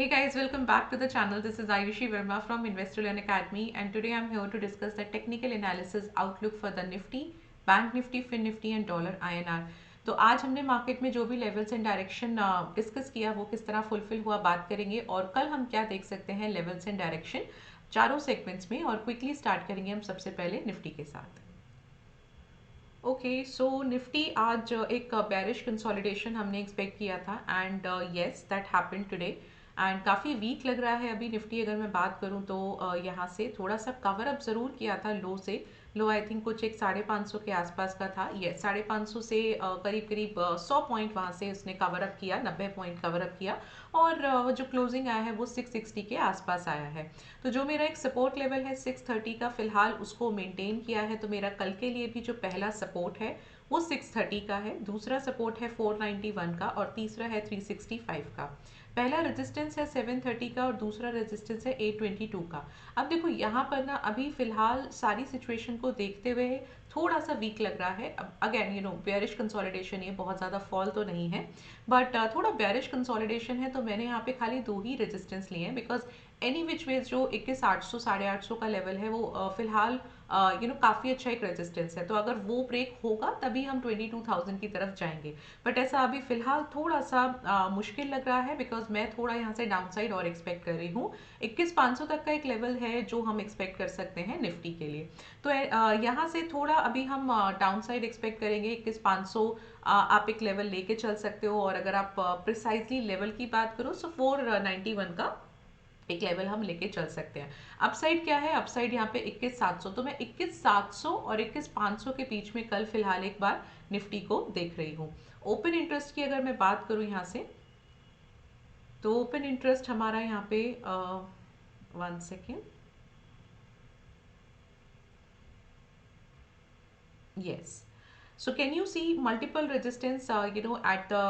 Hey guys, welcome back to the channel. This is Ayushi Verma from Investor Learn Academy, and today I'm here to discuss the technical analysis outlook for the Nifty, Bank Nifty, Fin Nifty and dollar INR. तो आज हमने market में जो भी levels and direction discuss किया वो किस तरह फुलफिल हुआ बात करेंगे, और कल हम क्या देख सकते हैं लेवल्स एंड डायरेक्शन चारों सेगमेंट्स में। और क्विकली स्टार्ट करेंगे हम सबसे पहले निफ्टी के साथ। ओके, सो निफ्टी आज एक बेरिश कंसोलिडेशन हमने एक्सपेक्ट किया था, and yes that happened today. And काफ़ी वीक लग रहा है अभी निफ्टी। अगर मैं बात करूं तो यहाँ से थोड़ा सा कवर अप ज़रूर किया था लो से। लो आई थिंक कुछ एक 550 के आसपास का था। ये 550 से करीब करीब 100 पॉइंट वहाँ से उसने कवर अप किया, 90 पॉइंट कवर अप किया। और जो क्लोजिंग आया है वो 660 के आसपास आया है। तो जो मेरा एक सपोर्ट लेवल है 630 का, फिलहाल उसको मेंटेन किया है। तो मेरा कल के लिए भी जो पहला सपोर्ट है वो 630 का है, दूसरा सपोर्ट है 491 का, और तीसरा है 365 का। पहला रेजिस्टेंस है 730 का और दूसरा रेजिस्टेंस है 822 का। अब देखो यहाँ पर ना अभी फिलहाल सारी सिचुएशन को देखते हुए थोड़ा सा वीक लग रहा है। अब अगेन बेयरिश कंसोलिडेशन, ये बहुत ज़्यादा फॉल तो नहीं है, बट थोड़ा बेयरिश कंसोलिडेशन है। तो मैंने यहाँ पे खाली दो ही रेजिस्टेंस लिए हैं, बिकॉज एनी विच वेज जो 21,800 850 का लेवल है वो फिलहाल काफ़ी अच्छा एक रेजिस्टेंस है। तो अगर वो ब्रेक होगा तभी हम 22,000 की तरफ जाएंगे। बट ऐसा अभी फिलहाल थोड़ा सा मुश्किल लग रहा है, बिकॉज मैं थोड़ा यहाँ से डाउनसाइड और एक्सपेक्ट कर रही हूँ। 21,500 तक का एक लेवल है जो हम एक्सपेक्ट कर सकते हैं निफ्टी के लिए। तो यहाँ से थोड़ा अभी हम डाउनसाइड एक्सपेक्ट करेंगे। 21,500 आप एक लेवल लेके चल सकते हो, और अगर आप प्रिसाइजली लेवल की बात करो तो 491 का एक लेवल हम लेके चल सकते हैं। अपसाइड क्या है? अपसाइड यहाँ पे 21,700। तो मैं 21,700 और 21,500 के बीच में कल फिलहाल एक बार निफ्टी को देख रही हूँ। ओपन इंटरेस्ट की अगर मैं बात करूँ यहाँ से, तो ओपन इंटरेस्ट हमारा यहाँ पे 1 second, yes. So can you see multiple resistance at the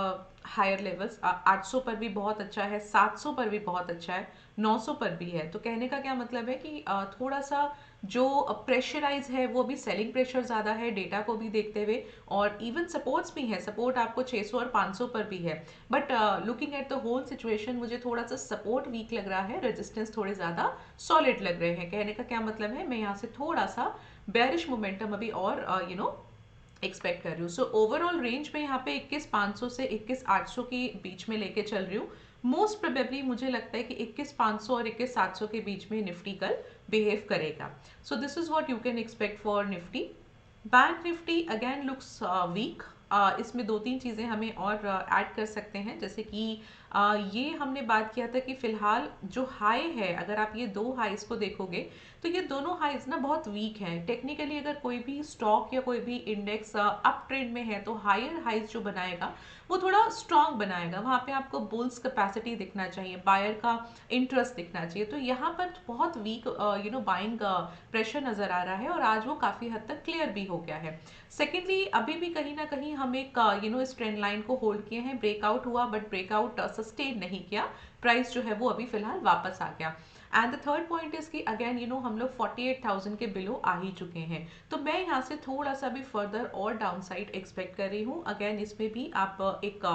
higher levels? 800 पर भी बहुत अच्छा है, 700 पर भी बहुत अच्छा है, 900 पर भी है। तो कहने का क्या मतलब है कि थोड़ा सा जो प्रेशराइज है वो भी सेलिंग प्रेशर ज़्यादा है डेटा को भी देखते हुए, और इवन सपोर्ट्स भी है। सपोर्ट आपको 600 और 500 पर भी है। But looking at the whole situation मुझे थोड़ा सा सपोर्ट वीक लग रहा है, रेजिस्टेंस थोड़े ज़्यादा सॉलिड लग रहे हैं। कहने का क्या मतलब है, मैं यहाँ से थोड़ा सा बेरिश मोमेंटम अभी और एक्सपेक्ट कर रही हूँ। सो ओवरऑल रेंज में यहाँ पे 21,500 से 21,800 के बीच में लेके चल रही हूँ। मोस्ट प्रोबेबली मुझे लगता है कि 21,500 और 21,700 के बीच में निफ्टी कल बिहेव करेगा। So this is what you can expect for Nifty. Bank Nifty again looks weak. इसमें दो तीन चीज़ें हमें और ऐड कर सकते हैं, जैसे कि ये हमने बात किया था कि फिलहाल जो हाई है, अगर आप ये दो हाइज को देखोगे तो ये दोनों हाइज ना बहुत वीक हैं। टेक्निकली अगर कोई भी स्टॉक या कोई भी इंडेक्स अप ट्रेंड में है तो हायर हाइज जो बनाएगा वो थोड़ा स्ट्रांग बनाएगा। वहाँ पे आपको बुल्स कैपेसिटी दिखना चाहिए, बायर का इंटरेस्ट दिखना चाहिए। तो यहाँ पर बहुत वीक बाइंग प्रेशर नज़र आ रहा है, और आज वो काफ़ी हद तक क्लियर भी हो गया है। सेकेंडली अभी भी कहीं ना कहीं हम एक इस ट्रेंड लाइन को होल्ड किए हैं। ब्रेकआउट हुआ बट ब्रेकआउट सस्टेन नहीं किया, प्राइस जो है वो अभी फिलहाल वापस आ गया। And the third point is कि अगेन हम लोग 48,000 के बिलो आ ही चुके हैं। तो मैं यहाँ से थोड़ा सा भी फर्दर और डाउनसाइड एक्सपेक्ट कर रही हूँ। अगेन इसमें भी आप एक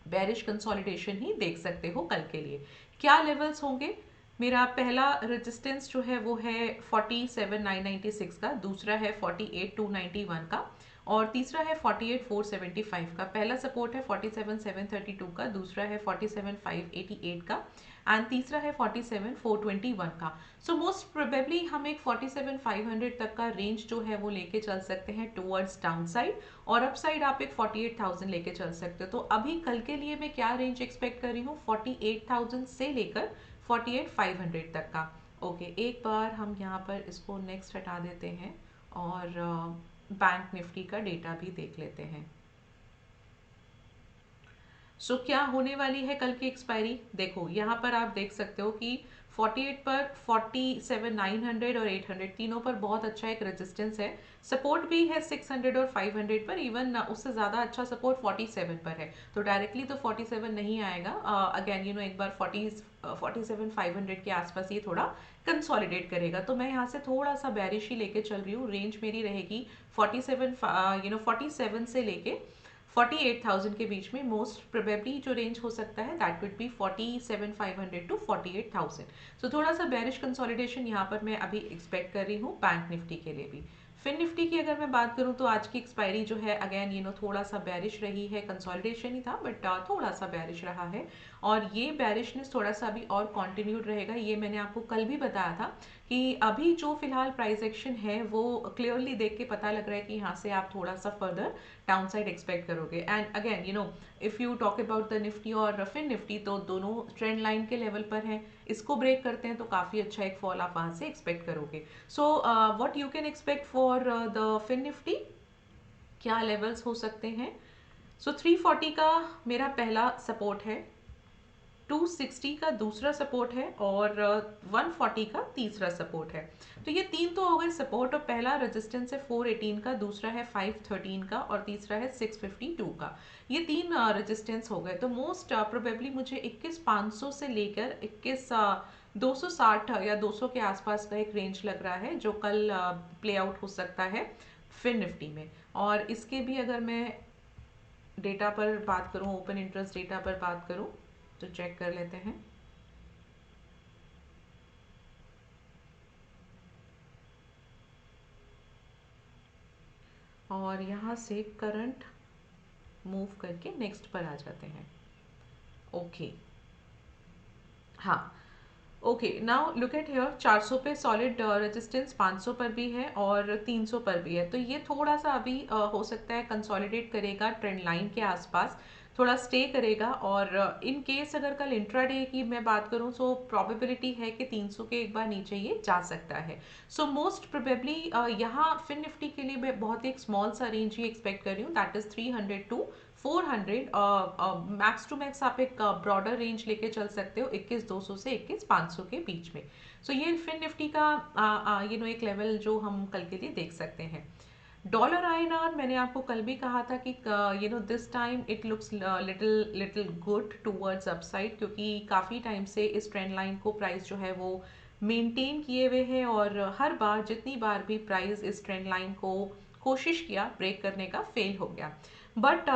बेरिश कंसोलिडेशन ही देख सकते हो कल के लिए। क्या लेवल्स होंगे? मेरा पहला रेजिस्टेंस जो है वो है 47,996 का, दूसरा है 48,291 का, और तीसरा है 48,475 का। पहला सपोर्ट है 47,732 का, दूसरा है 47,588 का, एंड तीसरा है 47,421 का। सो मोस्ट प्रोबेबली हम एक 47,500 तक का रेंज जो है वो लेके चल सकते हैं टूवर्ड्स डाउन साइड, और अप साइड आप एक 48,000 लेके चल सकते हो। तो अभी कल के लिए मैं क्या रेंज एक्सपेक्ट कर रही हूँ? 48,000 से लेकर 48,500 तक का। ओके, एक बार हम यहाँ पर इसको नेक्स्ट हटा देते हैं और बैंक निफ्टी का डेटा भी देख लेते हैं। सो क्या होने वाली है कल की एक्सपायरी? देखो यहाँ पर आप देख सकते हो कि 48 पर 47,900 और 800 तीनों पर बहुत अच्छा एक रेजिस्टेंस है। सपोर्ट भी है 600 और 500 पर, इवन उससे ज़्यादा अच्छा सपोर्ट 47 पर है। तो डायरेक्टली तो 47 नहीं आएगा। अगेन एक बार 47,500 के आसपास ये थोड़ा कंसोलिडेट करेगा। तो मैं यहाँ से थोड़ा सा बेरिश ही लेके चल रही हूँ। रेंज मेरी रहेगी 47 से लेके 48,000 के बीच में मोस्ट प्रोबेबली जो रेंज हो सकता है दैट विड बी 47,500 टू 48,000। सो थोड़ा सा बेरिश कंसोलिडेशन यहाँ पर मैं अभी एक्सपेक्ट कर रही हूँ बैंक निफ्टी के लिए भी। फिन निफ्टी की अगर मैं बात करूं तो आज की एक्सपायरी जो है अगेन थोड़ा सा बेरिश रही है, कंसोलिडेशन ही था बट थोड़ा सा बेरिश रहा है और ये बेरिशनेस थोड़ा सा अभी और कंटिन्यूड रहेगा। ये मैंने आपको कल भी बताया था कि अभी जो फिलहाल प्राइस एक्शन है वो क्लियरली देख के पता लग रहा है कि यहाँ से आप थोड़ा सा फर्दर डाउन साइड एक्सपेक्ट करोगे। And again if you talk about the Nifty और फिन निफ्टी तो दोनों ट्रेंड लाइन के लेवल पर हैं, इसको ब्रेक करते हैं तो काफ़ी अच्छा एक फॉल आप वहाँ से एक्सपेक्ट करोगे। So what you can expect for the Fin Nifty, क्या लेवल्स हो सकते हैं। सो 340 का मेरा पहला सपोर्ट है, 260 का दूसरा सपोर्ट है और 140 का तीसरा सपोर्ट है। तो ये तीन तो हो गए सपोर्ट और पहला रेजिस्टेंस है 418 का, दूसरा है 513 का और तीसरा है 652 का। ये तीन रेजिस्टेंस हो गए। तो मोस्ट प्रोबेबली मुझे 21,500 से लेकर 260 या 200 के आसपास का एक रेंज लग रहा है जो कल प्ले आउट हो सकता है फिन निफ्टी में। और इसके भी अगर मैं डेटा पर बात करूं, ओपन इंटरेस्ट डेटा पर बात करूं तो चेक कर लेते हैं। और यहाँ से करंट मूव करके नेक्स्ट पर आ जाते हैं। ओके हाँ okay, now look at here, 400 पे सॉलिड रेजिस्टेंस, 500 पर भी है और 300 पर भी है। तो ये थोड़ा सा अभी हो सकता है कंसोलिडेट करेगा ट्रेंड लाइन के आसपास, थोड़ा स्टे करेगा। और इन केस अगर कल इंट्राडे की मैं बात करूं सो प्रोबेबिलिटी है कि 300 के एक बार नीचे ये जा सकता है। सो मोस्ट प्रोबेबली यहाँ फिन निफ्टी के लिए मैं बहुत ही एक स्मॉल सा रेंज ही एक्सपेक्ट कर रही हूँ, that is 300 to 400। Max to max आप एक ब्रॉडर रेंज लेके चल सकते हो 21,200 से 21,500 के बीच में। सो ये फिन निफ्टी का एक लेवल जो हम कल के लिए देख सकते हैं। डॉलर आईएनआर मैंने आपको कल भी कहा था कि this time it looks little little good towards upside, क्योंकि काफ़ी टाइम से इस ट्रेंड लाइन को प्राइस जो है वो मेंटेन किए हुए है और हर बार जितनी बार भी प्राइस इस ट्रेंड लाइन को कोशिश किया ब्रेक करने का, फेल हो गया। But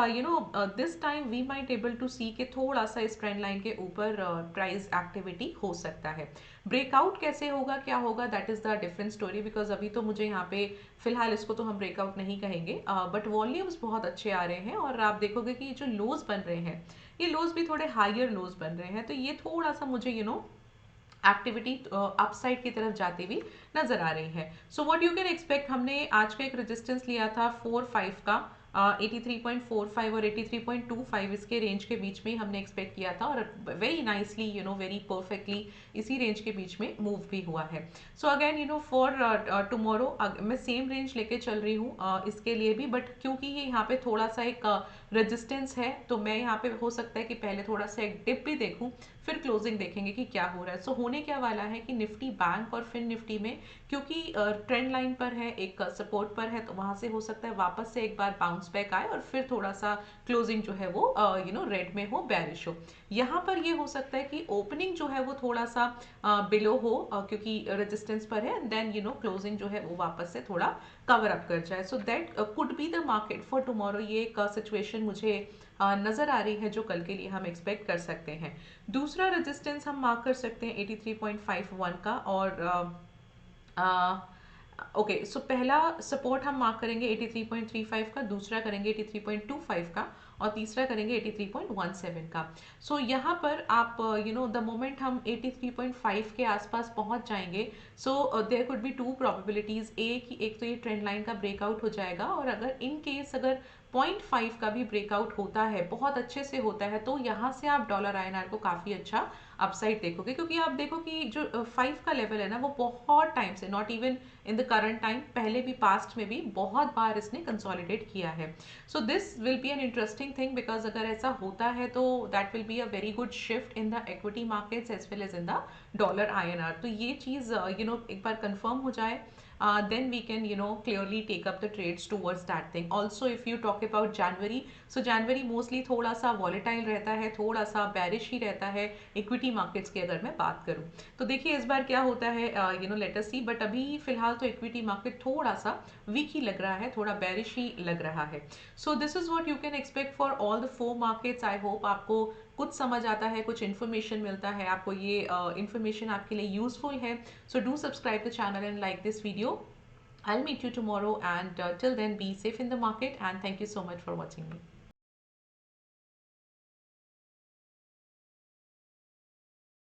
this time we might able to see कि थोड़ा सा इस ट्रेंड लाइन के ऊपर प्राइस एक्टिविटी हो सकता है। ब्रेकआउट कैसे होगा, क्या होगा, that is the different story, because अभी तो मुझे यहाँ पे फिलहाल इसको तो हम ब्रेकआउट नहीं कहेंगे बट वॉल्यूम्स बहुत अच्छे आ रहे हैं और आप देखोगे कि जो लोज बन रहे हैं ये लोज भी थोड़े हायर लोज बन रहे हैं। तो ये थोड़ा सा मुझे एक्टिविटी अपसाइड की तरफ जाती हुई नजर आ रही है। सो व्हाट यू कैन एक्सपेक्ट, हमने आज का एक रेजिस्टेंस लिया था 45 का, 83.45 और 83.25 इसके रेंज के बीच में हमने एक्सपेक्ट किया था और वेरी नाइसली वेरी परफेक्टली इसी रेंज के बीच में मूव भी हुआ है। सो अगेन फॉर टुमारो मैं सेम रेंज लेके चल रही हूँ इसके लिए भी, बट क्योंकि ये यहाँ पे थोड़ा सा एक रेजिस्टेंस है तो मैं यहाँ पे हो सकता है कि पहले थोड़ा सा एक डिप भी देखूँ फिर क्लोजिंग देखेंगे कि क्या हो रहा है। सो होने क्या वाला है कि निफ्टी बैंक और फिन निफ्टी में क्योंकि ट्रेंड लाइन पर है, एक सपोर्ट पर है, तो वहां से हो सकता है वापस से एक बार बाउंस बैक आए और फिर थोड़ा सा क्लोजिंग जो है वो रेड में हो, बेरिश हो। यहाँ पर ये हो सकता है कि ओपनिंग जो है वो थोड़ा सा बिलो हो क्योंकि रेजिस्टेंस पर है, एंड देन क्लोजिंग जो है वो वापस से थोड़ा कवर अप कर जाए। So that could be the market for tomorrow. ये एक सिचुएशन मुझे नजर आ रही है जो कल के लिए हम एक्सपेक्ट कर सकते हैं। दूसरा रेजिस्टेंस हम मार्क कर सकते हैं 83.51 का और ओके सो पहला सपोर्ट हम मार्क करेंगे 83.35 का, दूसरा करेंगे 83.25 का और तीसरा करेंगे 83.17 का। सो यहाँ पर आप द मोमेंट हम 83.5 के आसपास पहुंच जाएंगे so there could be two probabilities, एक तो ये ट्रेंड लाइन का ब्रेकआउट हो जाएगा और अगर इन केस अगर 0.5 का भी ब्रेकआउट होता है, बहुत अच्छे से होता है, तो यहाँ से आप डॉलर आईएनआर को काफ़ी अच्छा अपसाइड देखोगे। क्योंकि आप देखो कि जो 5 का लेवल है ना वो बहुत टाइम से, not even in the current time, पहले भी पास्ट में भी बहुत बार इसने कंसोलिडेट किया है। So this will be an interesting thing because अगर ऐसा होता है तो that will be a very good shift in the equity markets as well as in the dollar INR. तो ये चीज़ एक बार कंफर्म हो जाए then we can clearly take up the trades towards that thing. Also if you talk about January, so January mostly थोड़ा सा volatile रहता है, थोड़ा सा bearish ही रहता है इक्विटी मार्केट्स की अगर मैं बात करूँ। तो देखिए इस बार क्या होता है, लेट अस सी, बट अभी फिलहाल तो इक्विटी मार्केट थोड़ा सा वीक ही लग रहा है, थोड़ा बेरिश ही लग रहा है। So this is what you can expect for all the 4 markets. I hope आपको कुछ समझ आता है, कुछ इन्फॉर्मेशन मिलता है आपको, ये इन्फॉर्मेशन आपके लिए यूजफुल है। So do subscribe the channel and like this video. I'll meet you tomorrow, and till then be safe in the market, and thank you so much for watching me.